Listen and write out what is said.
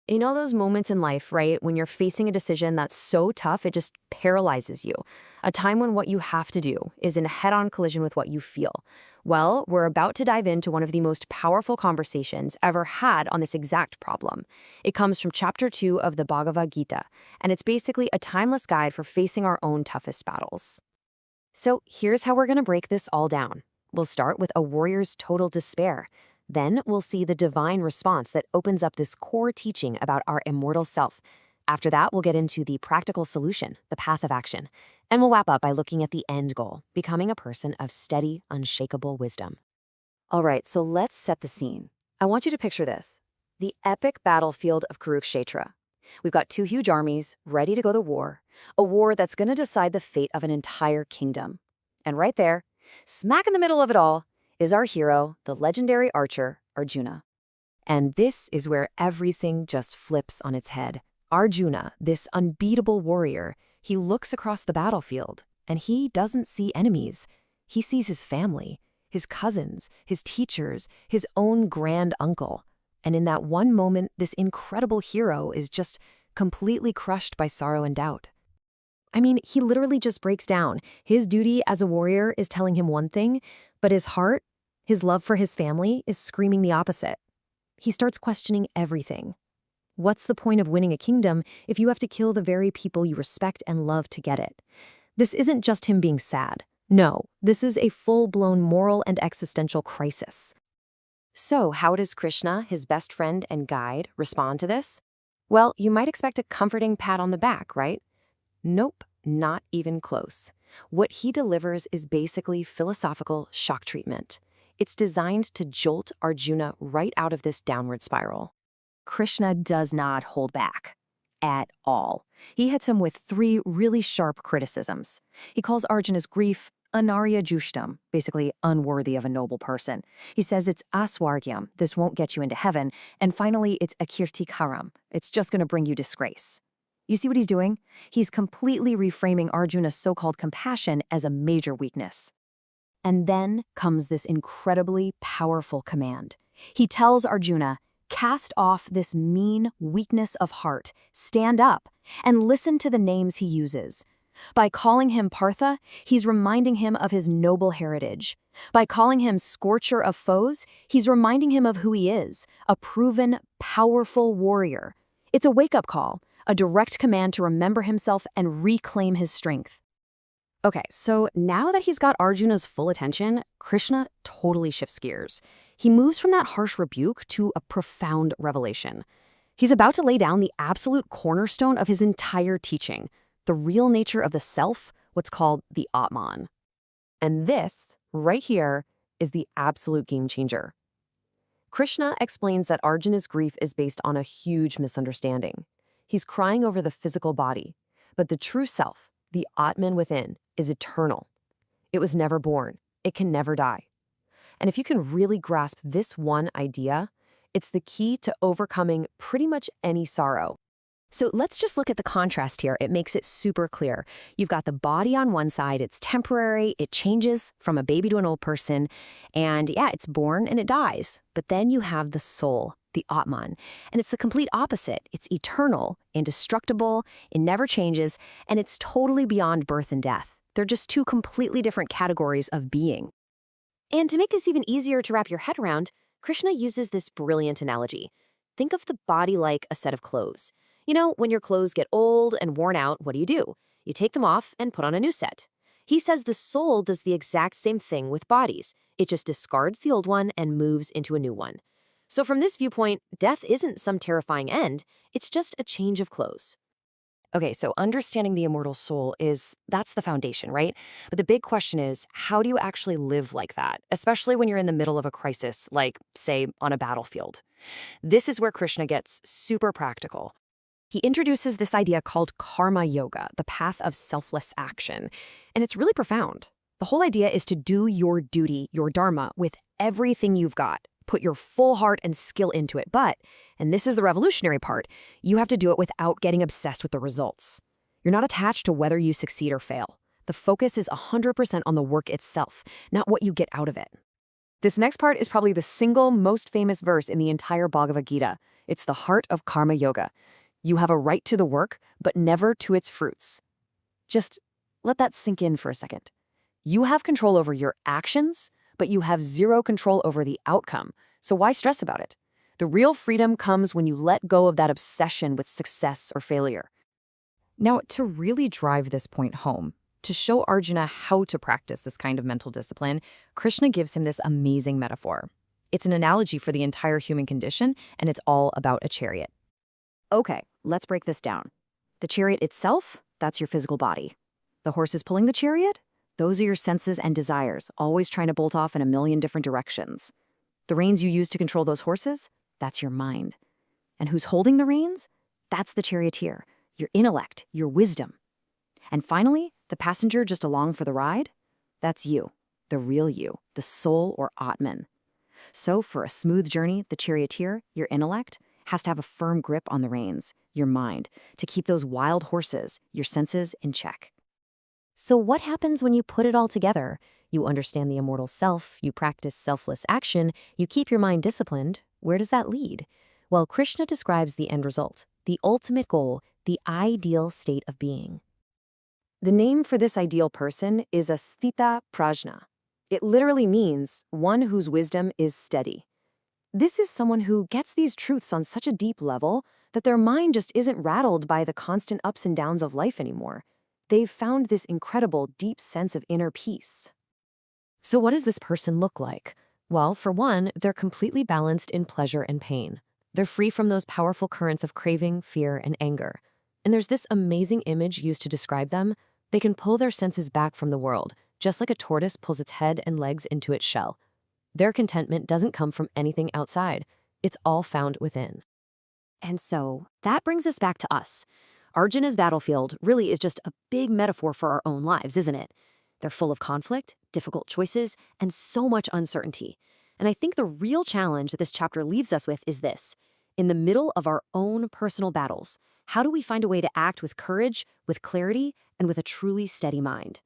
You know those moments in life, right, when you're facing a decision that's so tough it just paralyzes you? A time when what you have to do is in a head-on collision with what you feel. Well, we're about to dive into one of the most powerful conversations ever had on this exact problem. It comes from chapter 2 of the Bhagavad Gita, and it's basically a timeless guide for facing our own toughest battles. So here's how we're going to break this all down. We'll start with a warrior's total despair. Then we'll see the divine response that opens up this core teaching about our immortal self. After that, we'll get into the practical solution, the path of action. And we'll wrap up by looking at the end goal, becoming a person of steady, unshakable wisdom. All right, so let's set the scene. I want you to picture this: the epic battlefield of Kurukshetra. We've got two huge armies ready to go to war, a war that's going to decide the fate of an entire kingdom. And right there, smack in the middle of it all, is our hero, the legendary archer, Arjuna. And this is where everything just flips on its head. Arjuna, this unbeatable warrior, he looks across the battlefield, and he doesn't see enemies. He sees his family, his cousins, his teachers, his own grand uncle. And in that one moment, this incredible hero is just completely crushed by sorrow and doubt. I mean, he literally just breaks down. His duty as a warrior is telling him one thing, but his heart, his love for his family, is screaming the opposite. He starts questioning everything. What's the point of winning a kingdom if you have to kill the very people you respect and love to get it? This isn't just him being sad. No, this is a full-blown moral and existential crisis. So how does Krishna, his best friend and guide, respond to this? Well, you might expect a comforting pat on the back, right? Nope, not even close. What he delivers is basically philosophical shock treatment. It's designed to jolt Arjuna right out of this downward spiral. Krishna does not hold back at all. He hits him with three really sharp criticisms. He calls Arjuna's grief anarya jushtam, basically unworthy of a noble person. He says it's aswargyam, this won't get you into heaven, and finally it's akirtikaram, it's just going to bring you disgrace. You see what he's doing? He's completely reframing Arjuna's so-called compassion as a major weakness. And then comes this incredibly powerful command. He tells Arjuna, cast off this mean weakness of heart, stand up, and listen to the names he uses. By calling him Partha, he's reminding him of his noble heritage. By calling him scorcher of foes, he's reminding him of who he is, a proven, powerful warrior. It's a wake-up call, a direct command to remember himself and reclaim his strength. Okay, so now that he's got Arjuna's full attention, Krishna totally shifts gears. He moves from that harsh rebuke to a profound revelation. He's about to lay down the absolute cornerstone of his entire teaching, the real nature of the self, what's called the Atman. And this, right here, is the absolute game changer. Krishna explains that Arjuna's grief is based on a huge misunderstanding. He's crying over the physical body, but the true self, the Atman within, is eternal. It was never born. It can never die. And if you can really grasp this one idea, it's the key to overcoming pretty much any sorrow. So let's just look at the contrast here. It makes it super clear. You've got the body on one side, it's temporary, it changes from a baby to an old person, and yeah, it's born and it dies. But then you have the soul, the Atman, and it's the complete opposite. It's eternal, indestructible, it never changes, and it's totally beyond birth and death. They're just two completely different categories of being. And to make this even easier to wrap your head around, Krishna uses this brilliant analogy. Think of the body like a set of clothes. You know, when your clothes get old and worn out, what do? You take them off and put on a new set. He says the soul does the exact same thing with bodies. It just discards the old one and moves into a new one. So from this viewpoint, death isn't some terrifying end, it's just a change of clothes. Okay, so understanding the immortal soul that's the foundation, right? But the big question is, how do you actually live like that, especially when you're in the middle of a crisis, like, say, on a battlefield? This is where Krishna gets super practical. He introduces this idea called karma yoga, the path of selfless action. And it's really profound. The whole idea is to do your duty, your dharma, with everything you've got. Put your full heart and skill into it. But, and this is the revolutionary part, you have to do it without getting obsessed with the results. You're not attached to whether you succeed or fail. The focus is 100% on the work itself, not what you get out of it. This next part is probably the single most famous verse in the entire Bhagavad Gita. It's the heart of karma yoga. You have a right to the work, but never to its fruits. Just let that sink in for a second. You have control over your actions, but you have zero control over the outcome. So why stress about it? The real freedom comes when you let go of that obsession with success or failure. Now, to really drive this point home, to show Arjuna how to practice this kind of mental discipline, Krishna gives him this amazing metaphor. It's an analogy for the entire human condition, and it's all about a chariot. Okay, let's break this down. The chariot itself, that's your physical body. The horses pulling the chariot, those are your senses and desires, always trying to bolt off in a million different directions. The reins you use to control those horses, that's your mind. And who's holding the reins? That's the charioteer, your intellect, your wisdom. And finally, the passenger just along for the ride? That's you, the real you, the soul or Atman. So for a smooth journey, the charioteer, your intellect, has to have a firm grip on the reins, your mind, to keep those wild horses, your senses, in check. So what happens when you put it all together? You understand the immortal self, you practice selfless action, you keep your mind disciplined. Where does that lead? Well, Krishna describes the end result, the ultimate goal, the ideal state of being. The name for this ideal person is a sthita prajna. It literally means one whose wisdom is steady. This is someone who gets these truths on such a deep level that their mind just isn't rattled by the constant ups and downs of life anymore. They've found this incredible, deep sense of inner peace. So what does this person look like? Well, for one, they're completely balanced in pleasure and pain. They're free from those powerful currents of craving, fear, and anger. And there's this amazing image used to describe them. They can pull their senses back from the world, just like a tortoise pulls its head and legs into its shell. Their contentment doesn't come from anything outside. It's all found within. And so that brings us back to us. Arjuna's battlefield really is just a big metaphor for our own lives, isn't it? They're full of conflict, difficult choices, and so much uncertainty. And I think the real challenge that this chapter leaves us with is this. In the middle of our own personal battles, how do we find a way to act with courage, with clarity, and with a truly steady mind?